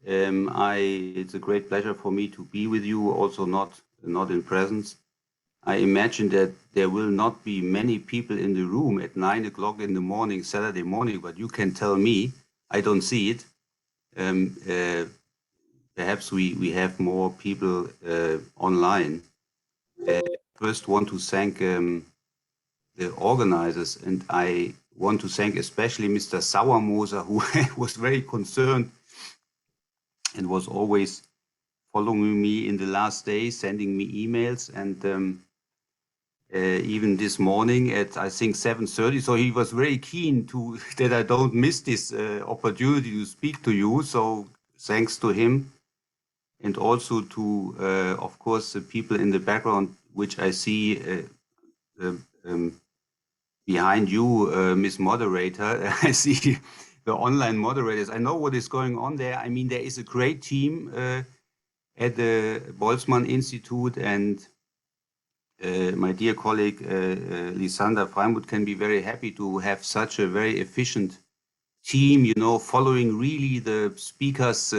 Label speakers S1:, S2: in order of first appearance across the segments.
S1: It's a great pleasure for me to be with you, also not in presence. I imagine that there will not be many people in the room at 9 o'clock in the morning, Saturday morning, but you can tell me. I don't see it. Perhaps we have more people online. First, want to thank the organizers, and I want to thank especially Mr. Sauermoser, who was very concerned and was always following me in the last days, sending me emails, and even this morning at I think 7:30. So he was very keen to that I don't miss this opportunity to speak to you. So thanks to him, and also to of course the people in the background, which I see behind you, Miss Moderator. I see the online moderators. I know what is going on there. I mean, there is a great team at the Boltzmann Institute, and my dear colleague Lysander Freimuth can be very happy to have such a very efficient team, following really the speakers,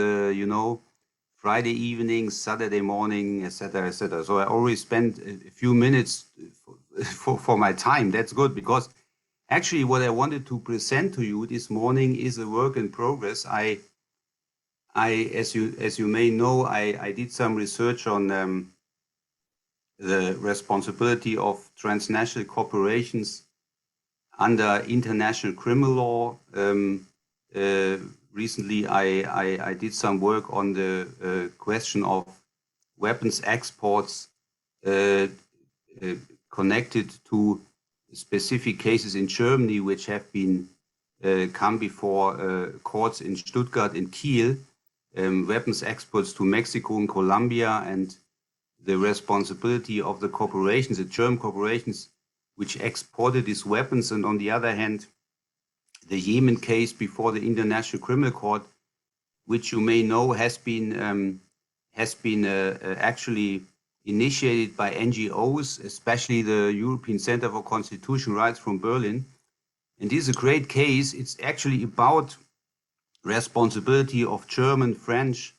S1: Friday evening, Saturday morning, etc., etc. So I always spend a few minutes for my time. That's good, because actually what I wanted to present to you this morning is a work in progress. As you may know, I did some research on the responsibility of transnational corporations under international criminal law. Recently, I did some work on the question of weapons exports connected to specific cases in Germany, which have been come before courts in Stuttgart and Kiel, weapons exports to Mexico and Colombia, and the responsibility of the corporations, the German corporations, which exported these weapons, and on the other hand, the Yemen case before the International Criminal Court, which you may know has been actually initiated by NGOs, especially the European Center for Constitutional Rights from Berlin. And this is a great case. It's actually about responsibility of German, French,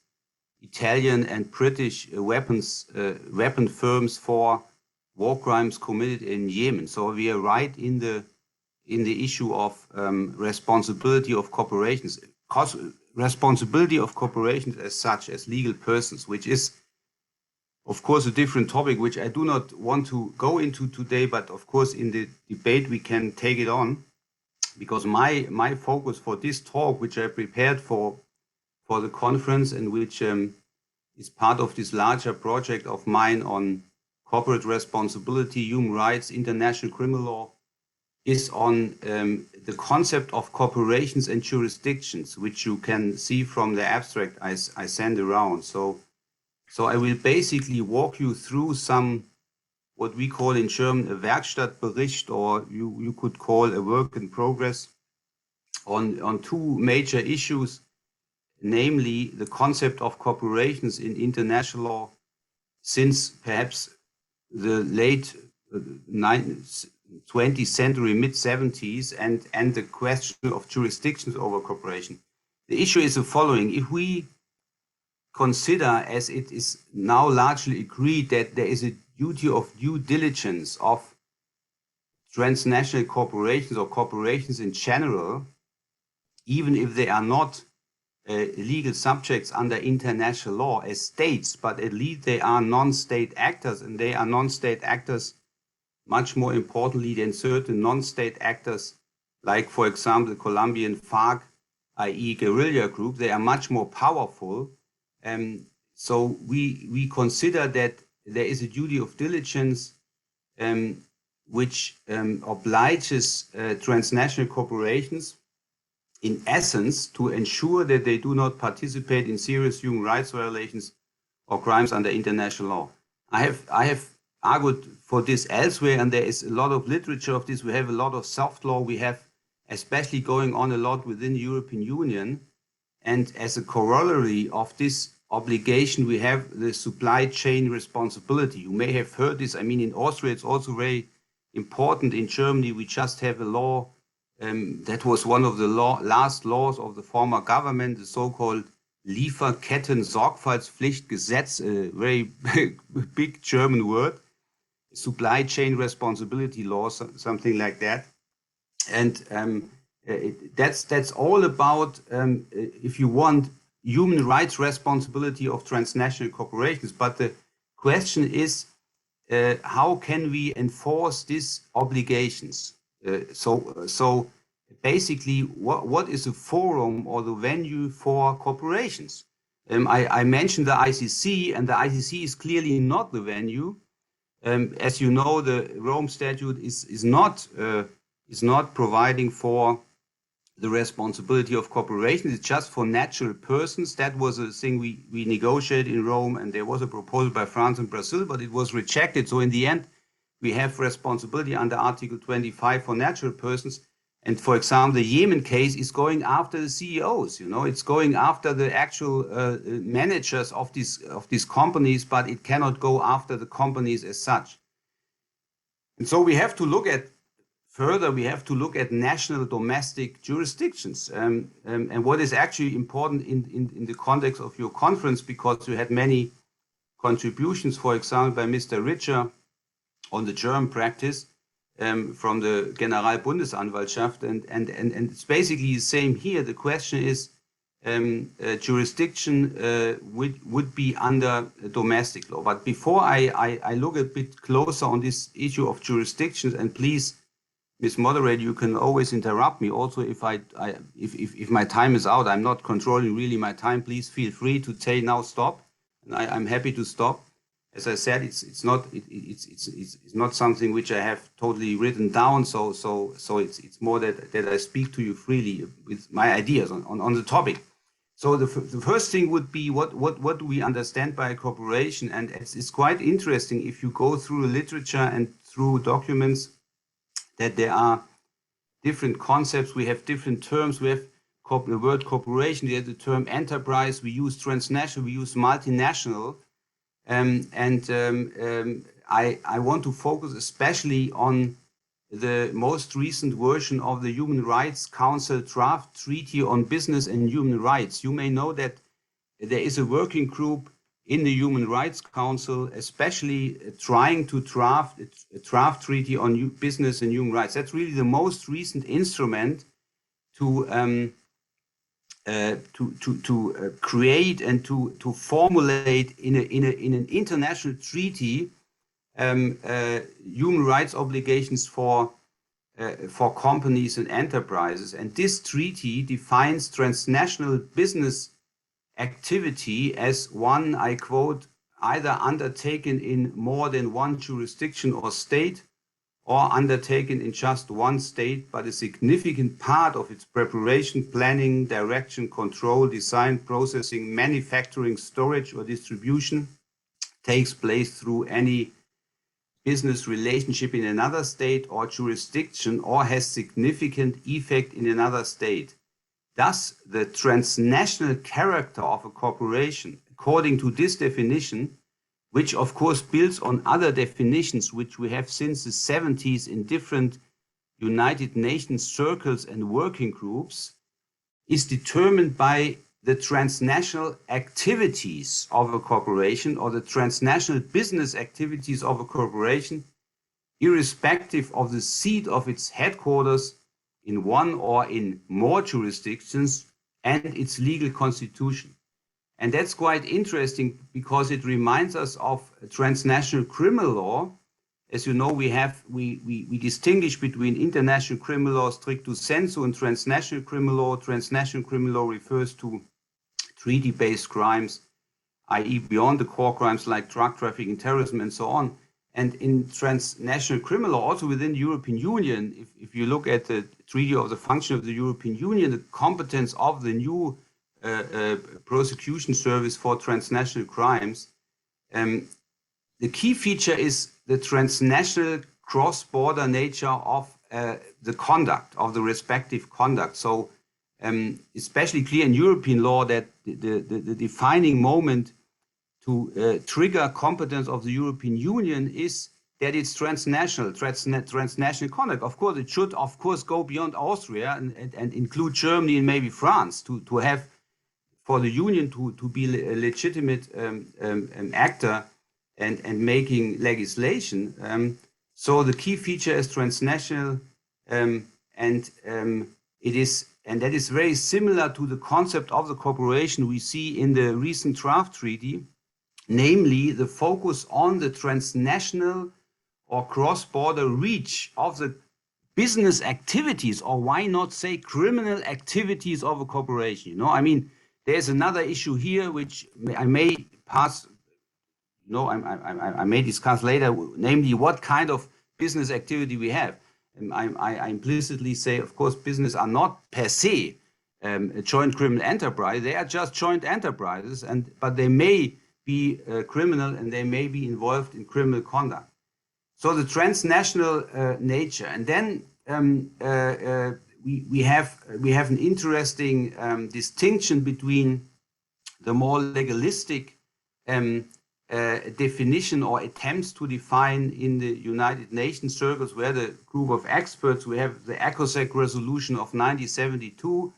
S1: Italian, and British weapon firms for war crimes committed in Yemen. So we are right in the issue of responsibility of corporations, responsibility of corporations as such, as legal persons, which is, of course, a different topic, which I do not want to go into today, but of course in the debate we can take it on, because my focus for this talk, which I prepared for the conference, and which is part of this larger project of mine on corporate responsibility, human rights, international criminal law, is on the concept of corporations and jurisdictions, which you can see from the abstract I send around. So I will basically walk you through some, what we call in German, a Werkstattbericht, or you could call a work in progress, on two major issues, namely the concept of corporations in international law since perhaps the late 20th century, mid-70s, and the question of jurisdictions over corporation. The issue is the following. If we consider, as it is now largely agreed, that there is a duty of due diligence of transnational corporations or corporations in general, even if they are not legal subjects under international law as states, but at least they are non-state actors, and they are non-state actors much more importantly than certain non-state actors, like, for example, the Colombian FARC, i.e. guerrilla group. They are much more powerful. So we consider that there is a duty of diligence which obliges transnational corporations, in essence, to ensure that they do not participate in serious human rights violations or crimes under international law. I have argued for this elsewhere, and there is a lot of literature of this. We have a lot of soft law. We have especially going on a lot within the European Union. And as a corollary of this obligation, we have the supply chain responsibility. You may have heard this. I mean, in Austria, it's also very important. In Germany, we just have a law that was one of the last laws of the former government, the so-called Lieferketten-Sorgfaltspflichtgesetz, a very big German word, supply chain responsibility law, something like that. And that's all about, if you want, human rights responsibility of transnational corporations. But the question is, how can we enforce these obligations? So basically, what is the forum or the venue for corporations? I mentioned the ICC, and the ICC is clearly not the venue. As you know, the Rome Statute is not providing for the responsibility of corporations. It's just for natural persons. That was a thing we negotiated in Rome, and there was a proposal by France and Brazil, but it was rejected. So in the end, we have responsibility under Article 25 for natural persons. And for example, the Yemen case is going after the CEOs. It's going after the actual managers of these companies, but it cannot go after the companies as such. And so we have to look at national domestic jurisdictions. And what is actually important in the context of your conference, because you had many contributions, for example, by Mr. Richer on the German practice from the Generalbundesanwaltschaft. And it's basically the same here. The question is, jurisdiction would be under domestic law. But before I look a bit closer on this issue of jurisdictions, and please, Ms. Moderator, you can always interrupt me. Also, if my time is out, I'm not controlling really my time. Please feel free to say now stop, and I'm happy to stop. As I said, it's not something which I have totally written down. So it's more that I speak to you freely with my ideas on the topic. So the first thing would be what do we understand by a corporation? And it's quite interesting if you go through the literature and through documents, that there are different concepts. We have different terms. We have the word corporation, we have the term enterprise, we use transnational, we use multinational. I want to focus especially on the most recent version of the Human Rights Council draft treaty on business and human rights. You may know that there is a working group in the Human Rights Council, especially trying to draft a draft treaty on business and human rights. That's really the most recent instrument to create and to formulate in an international treaty human rights obligations for companies and enterprises. And this treaty defines transnational business activity as one, I quote, either undertaken in more than one jurisdiction or state, or undertaken in just one state, but a significant part of its preparation, planning, direction, control, design, processing, manufacturing, storage, or distribution takes place through any business relationship in another state or jurisdiction, or has significant effect in another state. Thus, the transnational character of a corporation, according to this definition, which of course builds on other definitions which we have since the 70s in different United Nations circles and working groups, is determined by the transnational activities of a corporation or the transnational business activities of a corporation, irrespective of the seat of its headquarters in one or in more jurisdictions and its legal constitution. And that's quite interesting because it reminds us of transnational criminal law. As you know, we distinguish between international criminal law stricto sensu and transnational criminal law. Transnational criminal law refers to treaty-based crimes, i.e. beyond the core crimes like drug trafficking, terrorism, and so on. And in transnational criminal law, also within the European Union, if you look at the Treaty of the Function of the European Union, the competence of the new prosecution service for transnational crimes, the key feature is the transnational cross-border nature of the conduct, of the respective conduct. So especially clear in European law that the defining moment to trigger competence of the European Union is that it's transnational conduct. Of course, it should, of course, go beyond Austria and include Germany and maybe France to have for the union to be a legitimate actor and making legislation. So the key feature is transnational, and that is very similar to the concept of the cooperation we see in the recent draft treaty, namely the focus on the transnational or cross-border reach of the business activities, or why not say criminal activities of a corporation. You know, I mean, there's another issue here which I may pass. No, I may discuss later, namely what kind of business activity we have. I implicitly say, of course, business are not per se a joint criminal enterprise. They are just joint enterprises, but they may be criminal and they may be involved in criminal conduct. So the transnational nature, and then we have an interesting distinction between the more legalistic definition or attempts to define in the United Nations circles, where the group of experts, we have the ECOSOC resolution of 1972.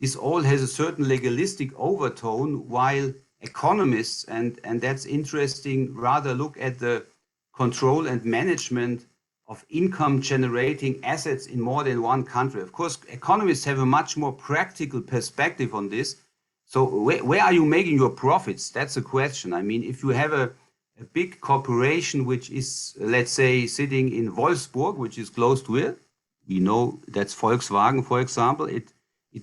S1: This all has a certain legalistic overtone, while economists, and that's interesting, rather look at the control and management of income generating assets in more than one country. Of course, economists have a much more practical perspective on this. So where are you making your profits? That's a question. I mean, if you have a big corporation which is, let's say, sitting in Wolfsburg, which is close to it, we know that's Volkswagen, for example, it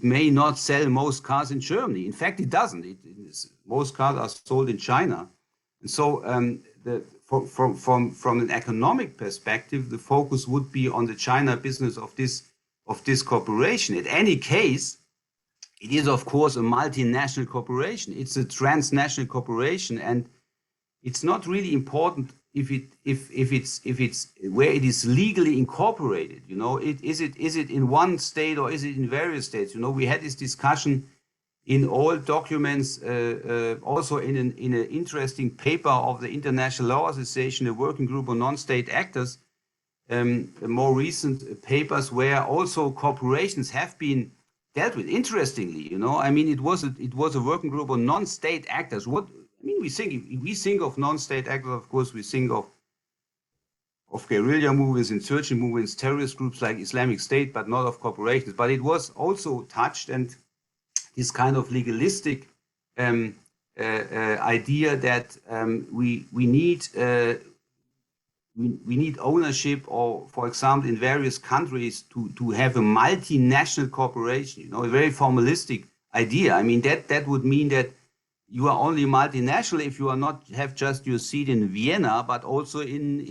S1: may not sell most cars in Germany. In fact, it doesn't. Most cars are sold in China. And so from an economic perspective, the focus would be on the China business of this corporation. In any case, it is, of course, a multinational corporation. It's a transnational corporation, and it's not really important if it's where it is legally incorporated. You know, is it in one state or is it in various states? You know, we had this discussion in all documents, also in an interesting paper of the International Law Association, a working group of non-state actors, more recent papers where also corporations have been dealt with. Interestingly, you know, I mean, it was a working group of non-state actors. What I mean, we think of non-state actors, of course, we think of guerrilla movements, insurgent movements, terrorist groups like Islamic State, but not of corporations. But it was also touched, and this kind of legalistic idea that we need ownership, or, for example, in various countries to have a multinational corporation. You know, a very formalistic idea. I mean, that would mean that you are only multinational if you are not have just your seat in Vienna, but also in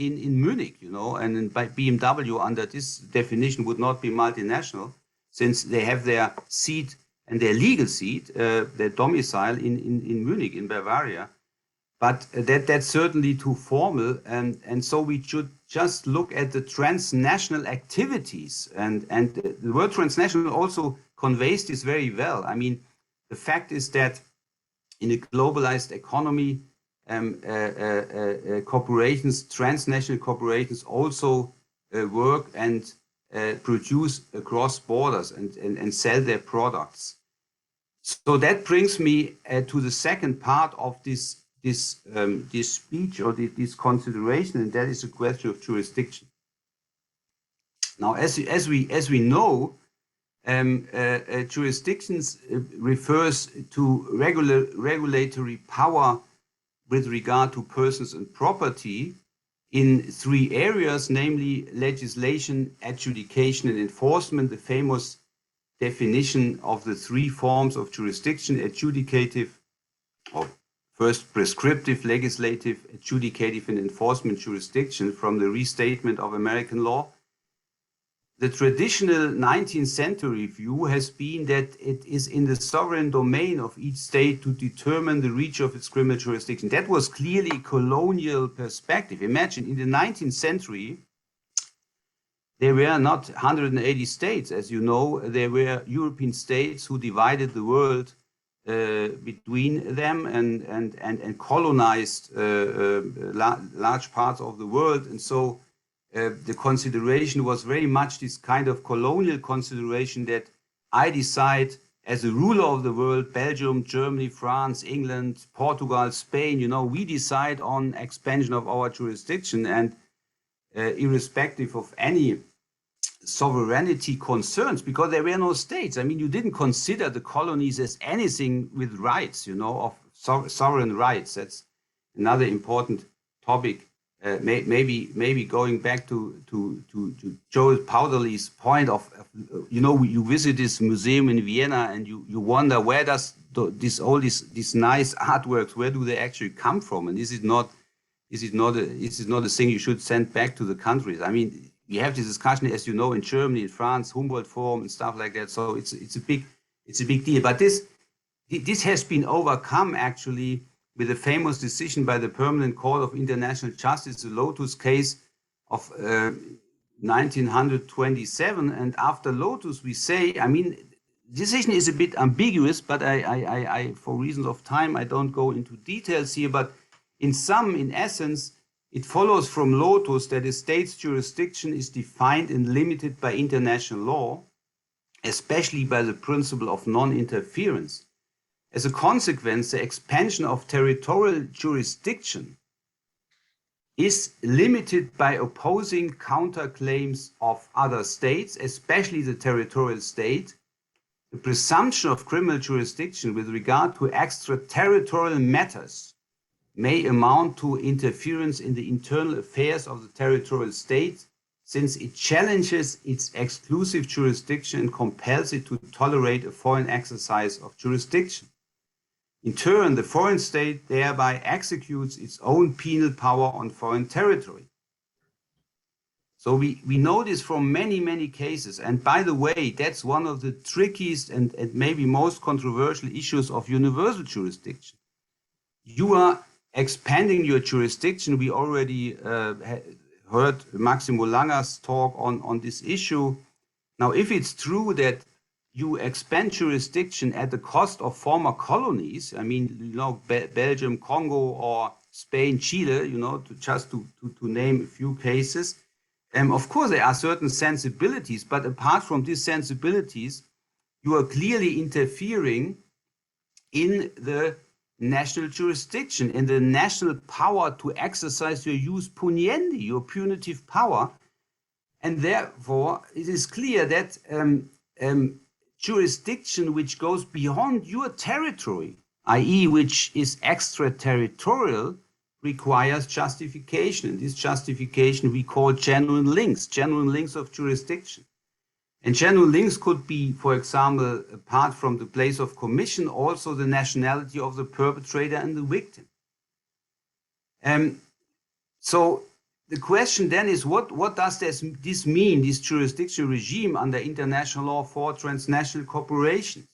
S1: Munich. You know, and by BMW under this definition would not be multinational, since they have their seat and their legal seat, their domicile in Munich, in Bavaria. But that's certainly too formal, and so we should just look at the transnational activities, and the word transnational also conveys this very well. I mean, the fact is that in a globalized economy, corporations, transnational corporations, also work and produce across borders and sell their products. So that brings me to the second part of this speech, or this consideration, and that is a question of jurisdiction. Now, as we know, jurisdictions refers to regulatory power with regard to persons and property in three areas, namely legislation, adjudication, and enforcement. The famous definition of the three forms of jurisdiction: adjudicative, or first prescriptive, legislative, adjudicative, and enforcement jurisdiction, from the restatement of American law. The traditional 19th century view has been that it is in the sovereign domain of each state to determine the reach of its criminal jurisdiction. That was clearly a colonial perspective. Imagine, in the 19th century, there were not 180 states. As you know, there were European states who divided the world between them and colonized large parts of the world. And so the consideration was very much this kind of colonial consideration, that I decide as a ruler of the world, Belgium, Germany, France, England, Portugal, Spain, we decide on expansion of our jurisdiction, and irrespective of any sovereignty concerns, because there were no states. I mean, you didn't consider the colonies as anything with rights, of sovereign rights. That's another important topic. Maybe going back to Joel Powderly's point of you visit this museum in Vienna and you wonder, where does all these nice artworks, where do they actually come from? And this is not a thing you should send back to the countries. I mean, we have this discussion, as you know, in Germany, in France, Humboldt Forum and stuff like that. So it's a big deal. But this has been overcome actually with a famous decision by the Permanent Court of International Justice, the Lotus case of 1927. And after Lotus, we say, I mean, decision is a bit ambiguous, but I for reasons of time, I don't go into details here. But in essence, it follows from Lotus that a state's jurisdiction is defined and limited by international law, especially by the principle of non-interference. As a consequence, the expansion of territorial jurisdiction is limited by opposing counterclaims of other states, especially the territorial state. The presumption of criminal jurisdiction with regard to extraterritorial matters may amount to interference in the internal affairs of the territorial state, since it challenges its exclusive jurisdiction and compels it to tolerate a foreign exercise of jurisdiction. In turn, the foreign state thereby executes its own penal power on foreign territory. So we know this from many, many cases. And by the way, that's one of the trickiest and maybe most controversial issues of universal jurisdiction. You are expanding your jurisdiction. We already heard Maximo Langer's talk on this issue. Now, if it's true that you expand jurisdiction at the cost of former colonies, I mean, Belgium, Congo, or Spain, Chile, to name a few cases. Of course, there are certain sensibilities, but apart from these sensibilities, you are clearly interfering in the national jurisdiction, in the national power to exercise your jus puniendi, your punitive power. And therefore, it is clear that jurisdiction which goes beyond your territory, i.e. which is extraterritorial, requires justification. And this justification we call genuine links of jurisdiction. And genuine links could be, for example, apart from the place of commission, also the nationality of the perpetrator and the victim. So the question then is, what does this mean, this jurisdiction regime under international law for transnational corporations?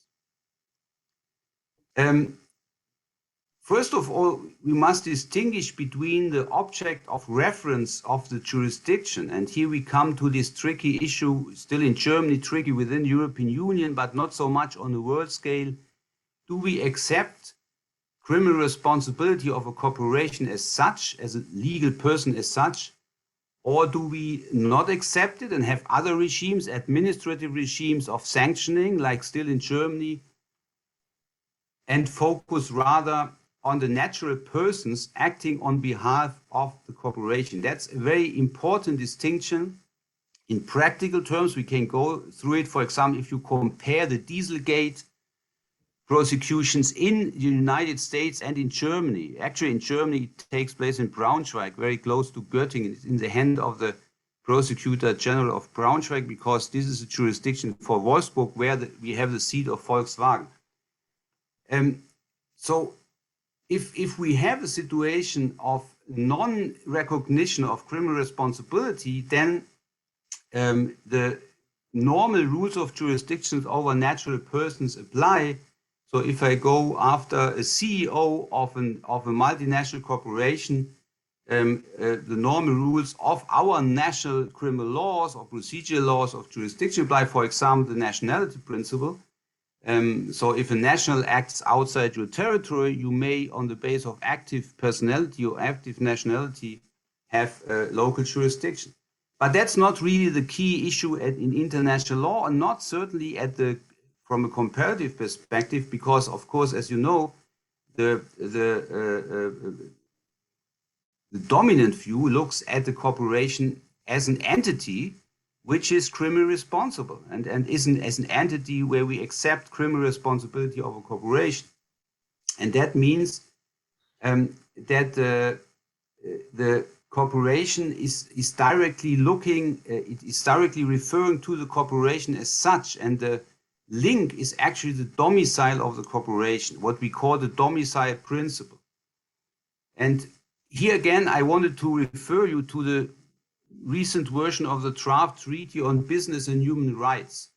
S1: First of all, we must distinguish between the object of reference of the jurisdiction. And here we come to this tricky issue, still in Germany, tricky within the European Union, but not so much on the world scale. Do we accept criminal responsibility of a corporation as such, as a legal person as such, or do we not accept it and have other regimes, administrative regimes of sanctioning, like still in Germany, and focus rather on the natural persons acting on behalf of the corporation? That's a very important distinction. In practical terms, we can go through it. For example, if you compare the Dieselgate prosecutions in the United States and in Germany. Actually, in Germany, it takes place in Braunschweig, very close to Göttingen. It's in the hand of the Prosecutor General of Braunschweig, because this is a jurisdiction for Wolfsburg, where we have the seat of Volkswagen. So if we have a situation of non-recognition of criminal responsibility, then the normal rules of jurisdictions over natural persons apply. So if I go after a CEO of a multinational corporation, the normal rules of our national criminal laws or procedural laws of jurisdiction apply. For example, the nationality principle. So if a national acts outside your territory, you may, on the basis of active personality or active nationality, have local jurisdiction. But that's not really the key issue in international law, and not certainly from a comparative perspective, because of course, as you know, the dominant view looks at the corporation as an entity which is criminally responsible and isn't as an entity where we accept criminal responsibility of a corporation. And that means that the corporation is directly looking, it is directly referring to the corporation as such, and the link is actually the domicile of the corporation, what we call the domicile principle. And here again, I wanted to refer you to the recent version of the draft treaty on business and human rights.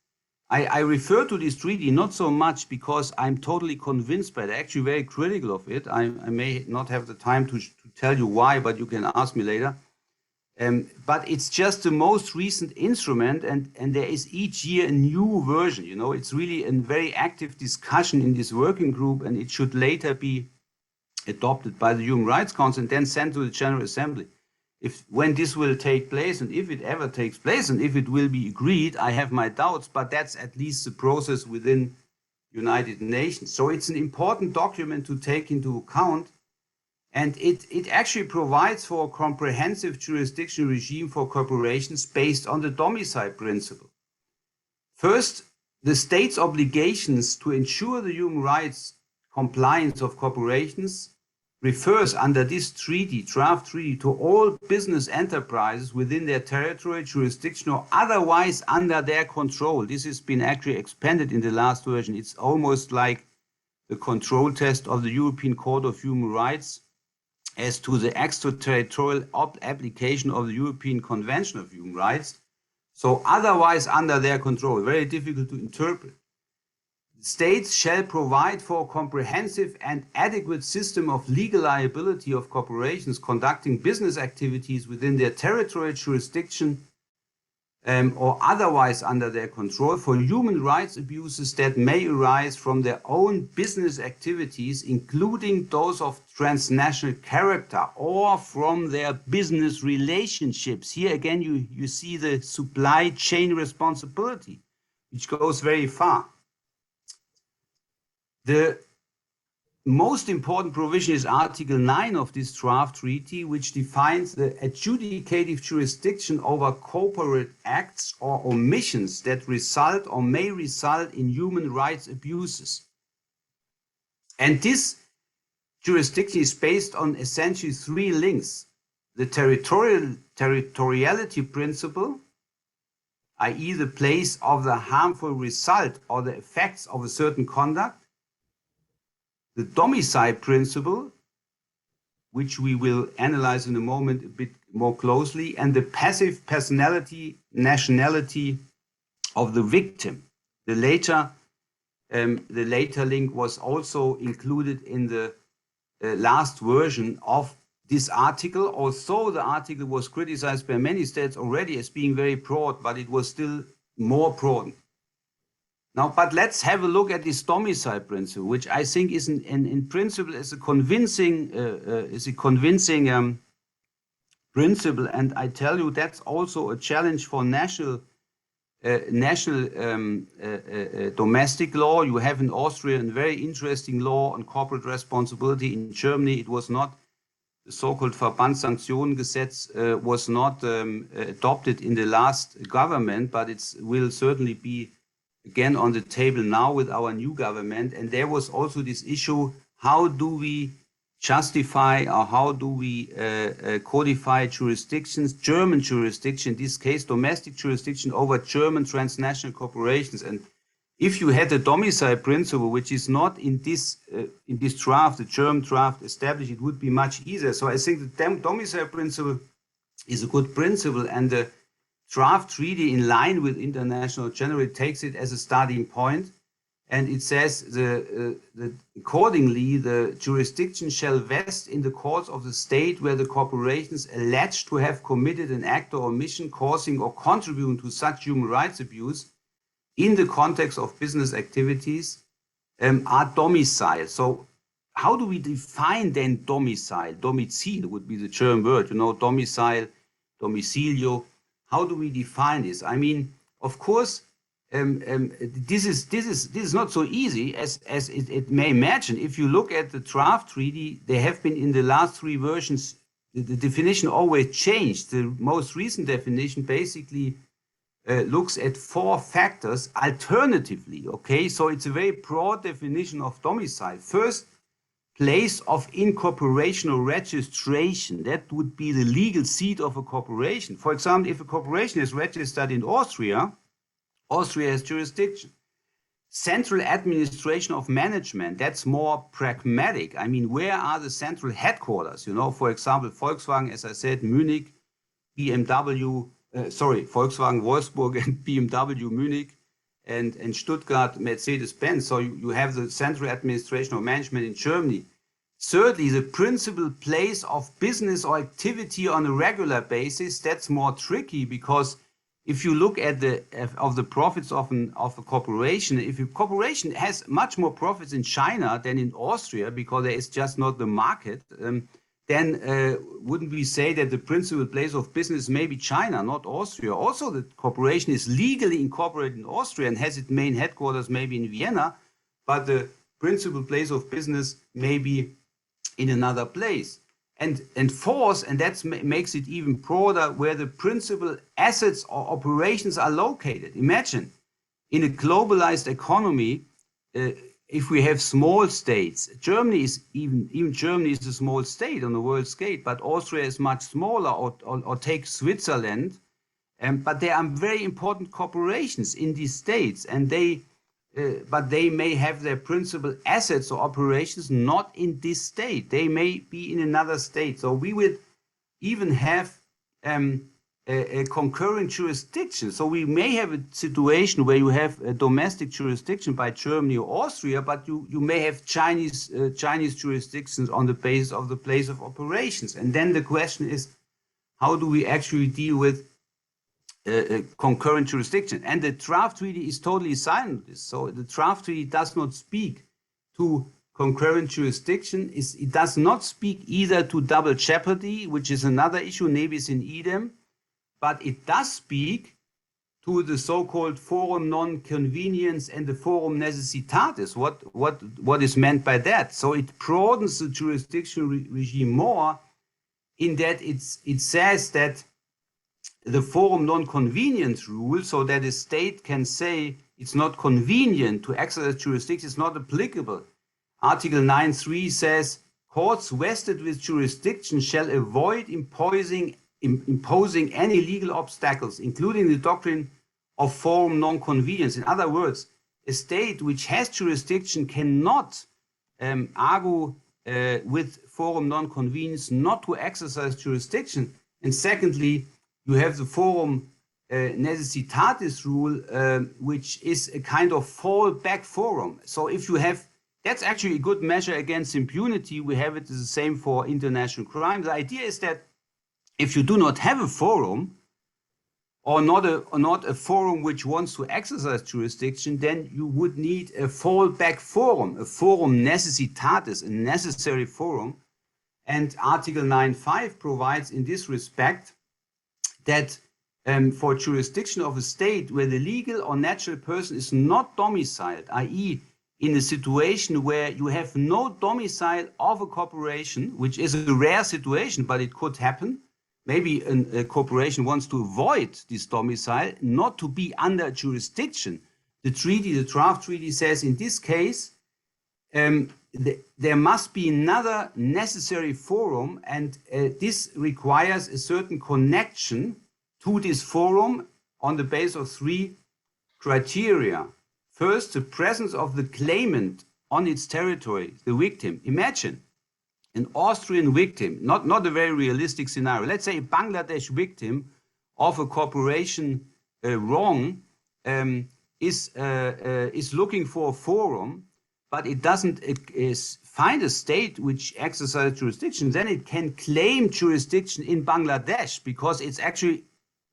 S1: I refer to this treaty not so much because I'm totally convinced by it, actually very critical of it. I may not have the time to tell you why, but you can ask me later. But it's just the most recent instrument, and there is each year a new version. You know, it's really a very active discussion in this working group, and it should later be adopted by the Human Rights Council and then sent to the General Assembly. When this will take place, and if it ever takes place, and if it will be agreed, I have my doubts, but that's at least the process within United Nations. So it's an important document to take into account, and it actually provides for a comprehensive jurisdiction regime for corporations based on the domicile principle. First, the state's obligations to ensure the human rights compliance of corporations refers under this treaty, draft treaty, to all business enterprises within their territorial jurisdiction or otherwise under their control. This has been actually expanded in the last version. It's almost like the control test of the European Court of Human Rights as to the extraterritorial application of the European Convention of Human Rights. So otherwise under their control, very difficult to interpret. States shall provide for a comprehensive and adequate system of legal liability of corporations conducting business activities within their territorial jurisdiction or otherwise under their control for human rights abuses that may arise from their own business activities, including those of transnational character or from their business relationships. Here again, you see the supply chain responsibility, which goes very far. The most important provision is Article 9 of this draft treaty, which defines the adjudicative jurisdiction over corporate acts or omissions that result or may result in human rights abuses. And this jurisdiction is based on essentially three links: the territoriality principle, i.e. the place of the harmful result or the effects of a certain conduct; the domicile principle, which we will analyze in a moment a bit more closely; and the passive nationality of the victim. The later link was also included in the last version of this article, although the article was criticized by many states already as being very broad, but it was still more broad. Now, but let's have a look at this domicile principle, which I think is in principle is a convincing principle, and I tell you that's also a challenge for national domestic law. You have in Austria a very interesting law on corporate responsibility. In Germany, it was not the so-called Verbandssanktionengesetz was not adopted in the last government, but it will certainly be again on the table now with our new government. And there was also this issue: how do we justify or how do we codify jurisdictions, German jurisdiction, in this case domestic jurisdiction, over German transnational corporations? And if you had a domicile principle, which is not in this draft, the German draft established, it would be much easier. So I think the domicile principle is a good principle, and the draft treaty, in line with international generally, takes it as a starting point, and it says accordingly the jurisdiction shall vest in the courts of the state where the corporations alleged to have committed an act or omission causing or contributing to such human rights abuse in the context of business activities are domiciled. So how do we define then domicile? Domicile would be the German word, you know, domicile, domicilio. How do we define this? I mean, of course, this is not so easy as it may imagine. If you look at the draft treaty, there have been in the last three versions, the definition always changed. The most recent definition basically looks at four factors alternatively. Okay, so it's a very broad definition of domicile. First, place of incorporation or registration. That would be the legal seat of a corporation. For example, if a corporation is registered in Austria, Austria has jurisdiction. Central administration of management, that's more pragmatic. I mean, where are the central headquarters? You know, for example, Volkswagen, as I said, Munich, BMW, Volkswagen Wolfsburg and BMW Munich, and Stuttgart, Mercedes-Benz. So you have the central administration of management in Germany. Thirdly, the principal place of business or activity on a regular basis, that's more tricky, because if you look at the profits of a corporation, if a corporation has much more profits in China than in Austria, because there is just not the market, then wouldn't we say that the principal place of business may be China, not Austria? Also, the corporation is legally incorporated in Austria and has its main headquarters maybe in Vienna, but the principal place of business may be in another place. And fourth, and that makes it even broader, where the principal assets or operations are located. Imagine, in a globalized economy, if we have small states, Germany is even Germany is a small state on the world scale, but Austria is much smaller, or take Switzerland, but there are very important corporations in these states, and but they may have their principal assets or operations not in this state. They may be in another state. So we would even have a concurrent jurisdiction. So we may have a situation where you have a domestic jurisdiction by Germany or Austria, but you may have Chinese jurisdictions on the basis of the place of operations. And then the question is, how do we actually deal with concurrent jurisdiction? And the draft treaty is totally silent on this. So the draft treaty does not speak to concurrent jurisdiction. It does not speak either to double jeopardy, which is another issue, nebis in idem, but it does speak to the so-called forum non-convenience and the forum necessitatis. What is meant by that? So it broadens the jurisdiction regime more, in that it says that the forum non-convenience rule, so that a state can say it's not convenient to exercise jurisdiction, is not applicable. Article 9.3 says, courts vested with jurisdiction shall avoid imposing any legal obstacles, including the doctrine of forum non-convenience. In other words, a state which has jurisdiction cannot argue with forum non-convenience not to exercise jurisdiction. And secondly, you have the forum necessitatis rule, which is a kind of fallback forum. So if you have, that's actually a good measure against impunity. We have it the same for international crime. The idea is that if you do not have a forum, or not a forum which wants to exercise jurisdiction, then you would need a fallback forum, a forum necessitatis, a necessary forum. And Article 9.5 provides in this respect that for jurisdiction of a state where the legal or natural person is not domiciled, i.e. in a situation where you have no domicile of a corporation, which is a rare situation, but it could happen. Maybe a corporation wants to avoid this domicile, not to be under jurisdiction. The draft treaty says in this case, there must be another necessary forum, and this requires a certain connection to this forum on the basis of three criteria. First, the presence of the claimant on its territory, the victim. Imagine an Austrian victim, not a very realistic scenario. Let's say a Bangladesh victim of a corporation wrong is looking for a forum, but it doesn't find a state which exercises jurisdiction. Then it can claim jurisdiction in Bangladesh because it's actually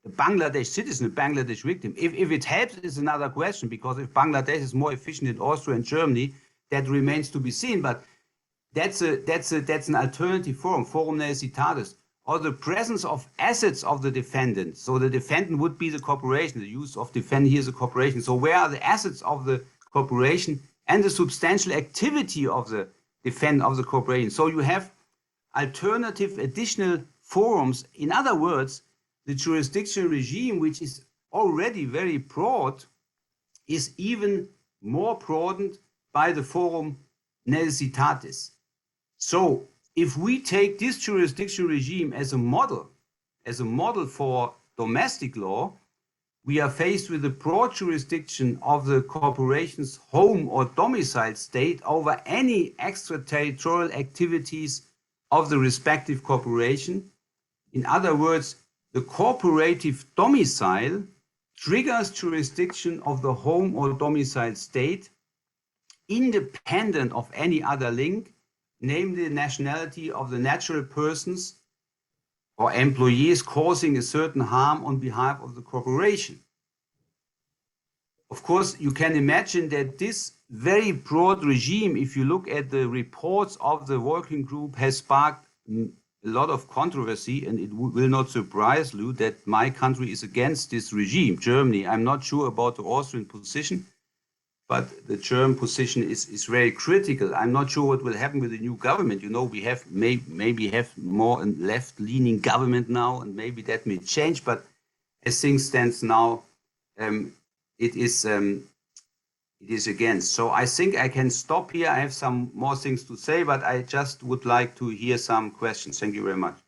S1: a Bangladesh citizen, a Bangladesh victim. If it helps is another question, because if Bangladesh is more efficient in Austria and Germany, that remains to be seen. But that's an alternative forum necessitatis. or the presence of assets of the defendant. So the defendant would be the corporation. The use of defendant here is a corporation. So where are the assets of the corporation and the substantial activity of the defendant of the corporation? So you have alternative additional forums. In other words, the jurisdiction regime, which is already very broad, is even more broadened by the forum necessitatis. So if we take this jurisdiction regime as a model for domestic law, we are faced with the broad jurisdiction of the corporation's home or domicile state over any extraterritorial activities of the respective corporation. In other words, the corporative domicile triggers jurisdiction of the home or domicile state independent of any other link, namely the nationality of the natural persons or employees causing a certain harm on behalf of the corporation. Of course, you can imagine that this very broad regime, if you look at the reports of the working group, has sparked a lot of controversy, and it will not surprise you that my country is against this regime, Germany. I'm not sure about the Austrian position, but the German position is very critical. I'm not sure what will happen with the new government. You know, we have maybe have more a left-leaning government now, and maybe that may change. But as things stand now, it is against. So I think I can stop here. I have some more things to say, but I just would like to hear some questions. Thank you very much.